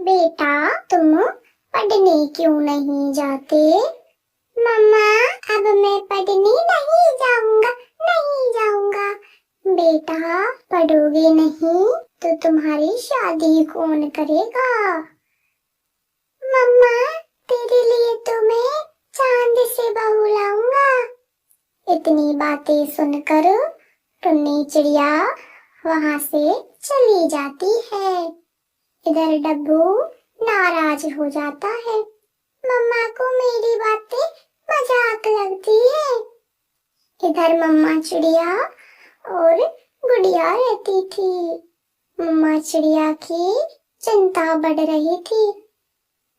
बेटा तुम पढ़ने क्यों नहीं जाते? मम्मा अब मैं पढ़ने नहीं जाऊंगा, नहीं जाऊंगा। बेटा पढ़ोगे नहीं तो तुम्हारी शादी कौन करेगा? मम्मा तेरे लिए तो मैं चांद से बहू लाऊंगा। इतनी बातें सुनकर टुन्नी चिड़िया वहां से चली जाती है। इधर डब्बू नाराज हो जाता है। मम्मा को मेरी बातें मजाक लगती है। इधर मम्मा चिड़िया और गुड़िया रहती थी। मम्मा चिड़िया की चिंता बढ़ रही थी।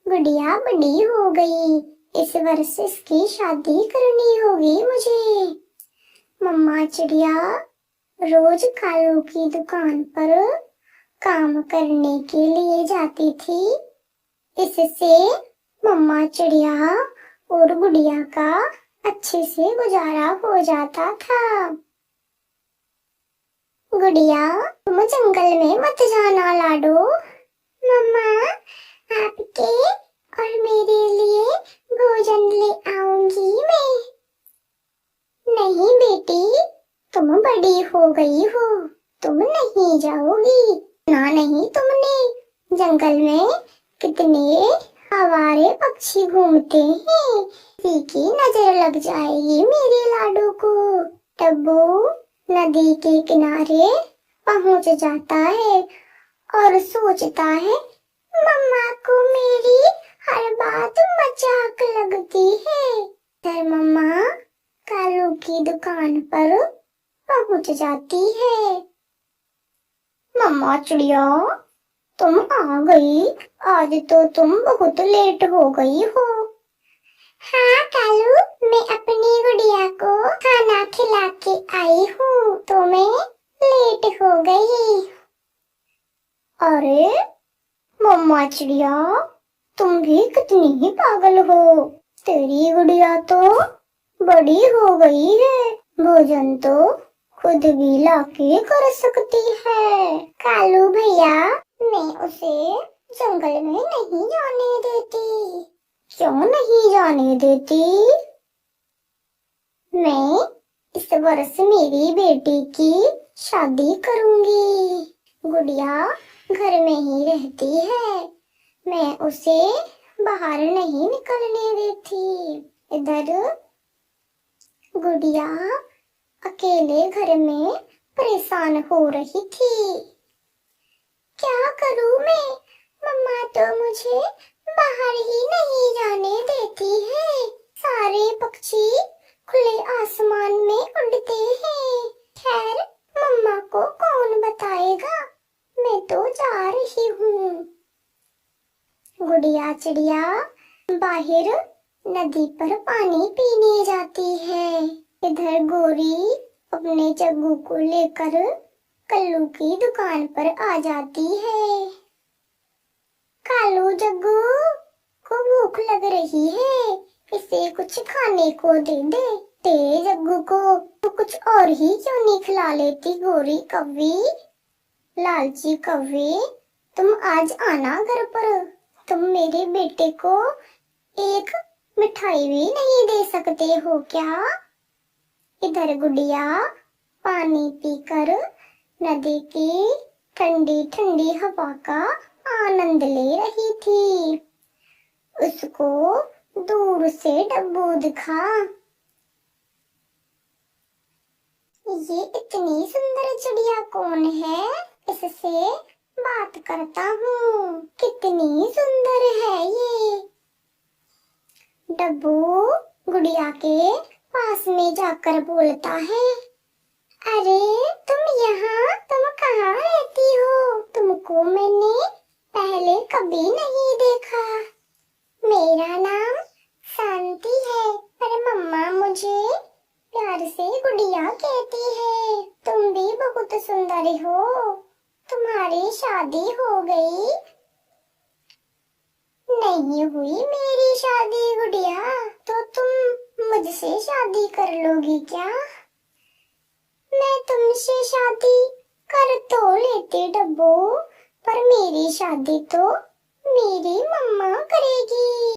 गुड़िया बड़ी हो गई, इस वर्ष इसकी शादी करनी होगी मुझे। मम्मा चिड़िया रोज कालू की दुकान पर काम करने के लिए जाती थी। इससे मम्मा चिड़िया और गुड़िया का अच्छे से गुजारा हो जाता था। गुड़िया तुम जंगल में मत जाना लाडो। मम्मा आपके और मेरे लिए भोजन ले आऊंगी मैं। नहीं बेटी, तुम बड़ी हो गई हो, तुम नहीं जाओगी। ना नहीं तुमने, जंगल में कितने आवारे पक्षी घूमते हैं, किसी की नजर लग जाएगी मेरे लाडू को। डब्बू नदी के किनारे पहुंच जाता है और सोचता है मम्मा को मेरी हर बात मजाक लगती है। फिर मम्मा कालू की दुकान पर पहुंच जाती है। मम्मा चिड़िया तुम आ गई, आज तो तुम बहुत लेट हो गई हो। हाँ कालू, मैं अपनी गुड़िया को खाना खिला के आई हूँ तो मैं लेट हो गई। अरे मम्मा चिड़िया तुम भी कितनी ही पागल हो, तेरी गुड़िया तो बड़ी हो गई है, भोजन तो खुद भी लाके कर सकती है। कालू भैया मैं उसे जंगल में नहीं जाने देती। क्यों नहीं जाने देती? मैं इस वर्ष मेरी बेटी की शादी करूंगी। गुड़िया घर में ही रहती है, मैं उसे बाहर नहीं निकलने देती। इधर गुड़िया अकेले घर में परेशान हो रही थी। क्या करूं मैं? मम्मा तो मुझे बाहर ही नहीं जाने देती है। सारे पक्षी खुले आसमान में उड़ते हैं। खैर मम्मा को कौन बताएगा, मैं तो जा रही हूँ। गुड़िया चिड़िया बाहर नदी पर पानी पीने जाती है। इधर गोरी अपने जग्गू को लेकर कल्लू की दुकान पर आ जाती है। कालू जग्गू को भूख लग रही है, इसे कुछ खाने को दे दे। तेरे जग्गू को तो कुछ और ही क्यों नहीं खिला लेती गोरी कव्वी। लालची कव्वी तुम आज आना घर पर, तुम मेरे बेटे को एक मिठाई भी नहीं दे सकते हो क्या? इधर गुड़िया पानी पीकर नदी की ठंडी ठंडी हवा का आनंद ले रही थी। उसको दूर से डब्बू दिखा। ये इतनी सुंदर चिड़िया कौन है, इससे बात करता हूँ। कितनी सुंदर है ये। डब्बू गुड़िया के पास में जाकर बोलता है, अरे तुम कहाँ रहती हो? तुमको मैंने पहले कभी नहीं देखा। मेरा नाम शांति है, पर मम्मा मुझे प्यार से गुड़िया कहती है। तुम भी बहुत सुंदर हो, तुम्हारी शादी हो गई? नहीं हुई मेरी शादी गुड़िया, तो तुम मुझसे शादी कर लोगी क्या? मैं तुमसे शादी कर तो लेती डब्बू, पर मेरी शादी तो मेरे